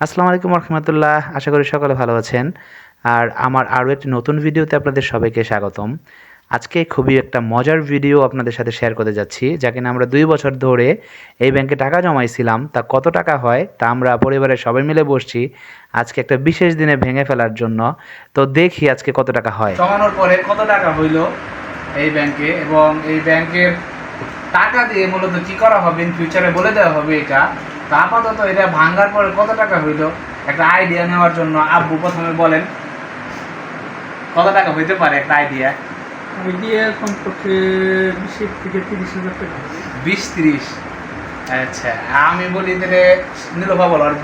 আসসালামু আলাইকুম রহমতুল্লাহ। আশা করি সকলে ভালো আছেন। আর আমার আরও একটি নতুন ভিডিওতে আপনাদের সবাইকে স্বাগতম। আজকে খুবই একটা মজার ভিডিও আপনাদের সাথে শেয়ার করতে যাচ্ছি, যা কিনা আমরা 2 বছর ধরে এই ব্যাংকে টাকা জমাইছিলাম। তা কত টাকা হয় তা আমরা পরিবারের সবাই মিলে বসছি আজকে একটা বিশেষ দিনে ভেঙে ফেলার জন্য। তো দেখি আজকে কত টাকা হয়, জমানোর পরে কত টাকা হইল এই ব্যাংকে, এবং এই ব্যাংকের টাকা দিয়ে মূলত কি করা হবে ইন ফিউচারে বলে দেওয়া হবে এটা। তা আপাতত এটা ভাঙার পরে কত টাকা হইল একটা আইডিয়া নেওয়ার জন্য আব্বু প্রথমে বলেন কত টাকা হইতে পারে একটা আইডিয়া। কমপক্ষে 20 থেকে 30,000 টাকা। 20-30? আচ্ছা, আমি বলি তাহলে নীলফা বলো, আর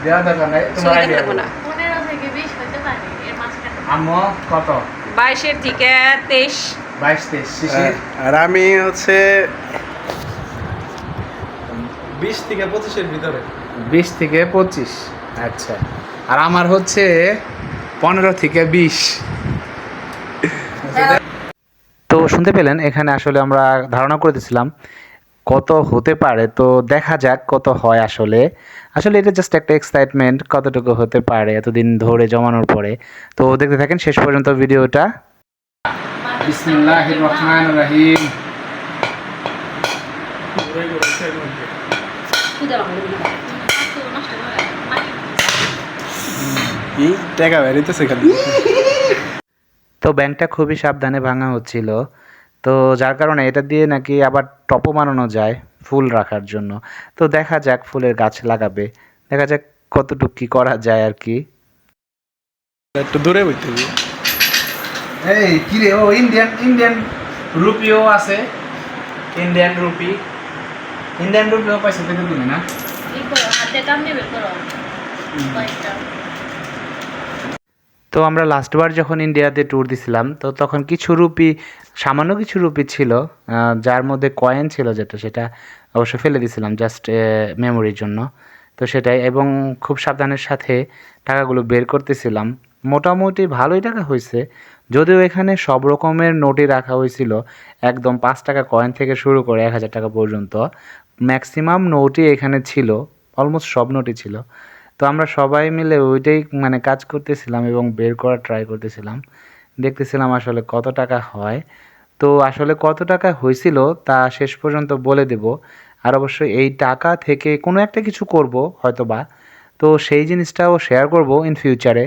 দেওয়া দরকার নাই, তোমার আইডিয়া। 15 থেকে 20 হইতে পারে এর মাঝখানে। আম্মু কত? 22 থেকে 23। 22-23 শিশির? আর আমি হচ্ছে 20 থেকে 25 এর ভিতরে। 20 থেকে 25। আচ্ছা, আর আমার হচ্ছে 15 থেকে 20। তো শুনতে পেলেন, এখানে আসলে আমরা ধারণা করতেছিলাম কত হতে পারে। তো দেখা যাক কত হয়। আসলে এটা জাস্ট একটা এক্সাইটমেন্ট, কতটুকু হতে পারে এতদিন ধরে জমানোর পরে। তো দেখতে থাকেন শেষ পর্যন্ত ভিডিওটা। বিসমিল্লাহির রহমানির রহিম। কি টাকা বেরিতেছে খালি। তো ব্যাংকটা খুবই সাবধানে ভাঙা হচ্ছিল, তো যার কারণে এটা দিয়ে নাকি আবার টপও বানানো যায় ফুল রাখার জন্য। তো দেখা যাক, ফুলের গাছ লাগাবে, দেখা যাক কতটুকু কি করা যায় আর কি। একটু দূরে বইতে হবে। এই কি রে, ও ইন্ডিয়ান রুপিও আছে, ইন্ডিয়ান রুপিও পয়সা পেতে তুমি না? এই করো হাতে কামড়ে বের করো কয়েকটা। তো আমরা লাস্টবার যখন ইন্ডিয়াতে ট্যুর দিছিলাম, তো তখন সামান্য কিছু রুপি ছিল, যার মধ্যে কয়েন ছিল, সেটা অবশ্য ফেলে দিছিলাম জাস্ট মেমোরির জন্য। তো সেটাই, এবং খুব সাবধানের সাথে টাকাগুলো বের করতেছিলাম। মোটামুটি ভালোই টাকা হয়েছে, যদিও এখানে সব রকমের নোটই রাখা হয়েছিল, একদম 5 টাকা কয়েন থেকে শুরু করে 1000 টাকা পর্যন্ত ম্যাক্সিমাম নোটই এখানে ছিল, অলমোস্ট সব নোটই ছিল। তো আমরা সবাই মিলে ওইটাই কাজ করতেছিলাম এবং বের করার ট্রাই করতেছিলাম, দেখতেছিলাম আসলে কত টাকা হয়। তো আসলে কত টাকা হয়েছিল তা শেষ পর্যন্ত বলে দেব। আর অবশ্যই এই টাকা থেকে কোনো একটা কিছু করব হয়তোবা, তো সেই জিনিসটাও শেয়ার করব ইন ফিউচারে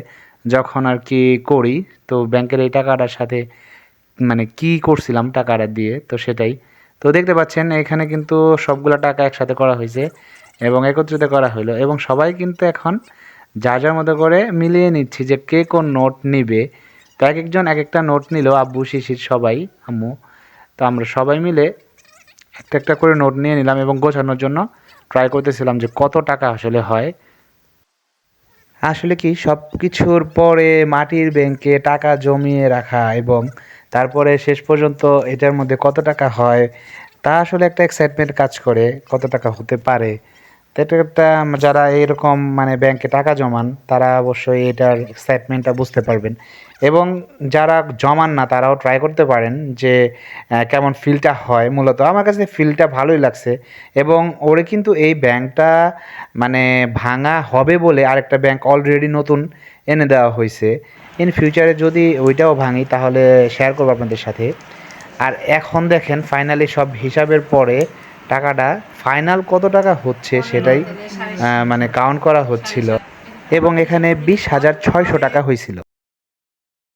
যখন আর কি করি। তো ব্যাংকের এই টাকাটার সাথে কি করছিলাম টাকাটা দিয়ে, তো সেটাই। তো দেখতে পাচ্ছেন এখানে কিন্তু সবগুলা টাকা একসাথে করা হয়েছে এবং একত্রিত করা হলো, এবং সবাই কিন্তু এখন যার যার মতো করে মিলিয়ে নিচ্ছি যে কে কোন নোট নিবে। তো এক একজন এক একটা নোট নিল, আব্বু, শিশির, সবাই, আম্মু। তো আমরা সবাই মিলে একটা একটা করে নোট নিয়ে নিলাম এবং গোছানোর জন্য ট্রাই করতেছিলাম যে কত টাকা আসলে হয়। আসলে কি সব কিছুর পরে মাটির ব্যাংকে টাকা জমিয়ে রাখা এবং তারপরে শেষ পর্যন্ত এটার মধ্যে কত টাকা হয় তা আসলে একটা এক্সাইটমেন্ট কাজ করে, কত টাকা হতে পারে। তো এটা একটা, যারা এরকম ব্যাংকে টাকা জমান তারা অবশ্যই এটার এক্সাইটমেন্টটা বুঝতে পারবেন, এবং যারা জমান না তারাও ট্রাই করতে পারেন যে কেমন ফিলটা হয়। মূলত আমার কাছে ফিলটা ভালোই লাগছে, এবং ওরে কিন্তু এই ব্যাংকটা ভাঙা হবে বলে আরেকটা ব্যাংক অলরেডি নতুন এনে দেওয়া হয়েছে। ইন ফিউচারে যদি ওইটাও ভাঙি তাহলে শেয়ার করবো আপনাদের সাথে। আর এখন দেখেন ফাইনালি সব হিসাবের পরে টাকাটা ফাইনাল কত টাকা হচ্ছে সেটাই কাউন্ট করা হচ্ছিল, এবং এখানে 20,600 টাকা হয়েছিল।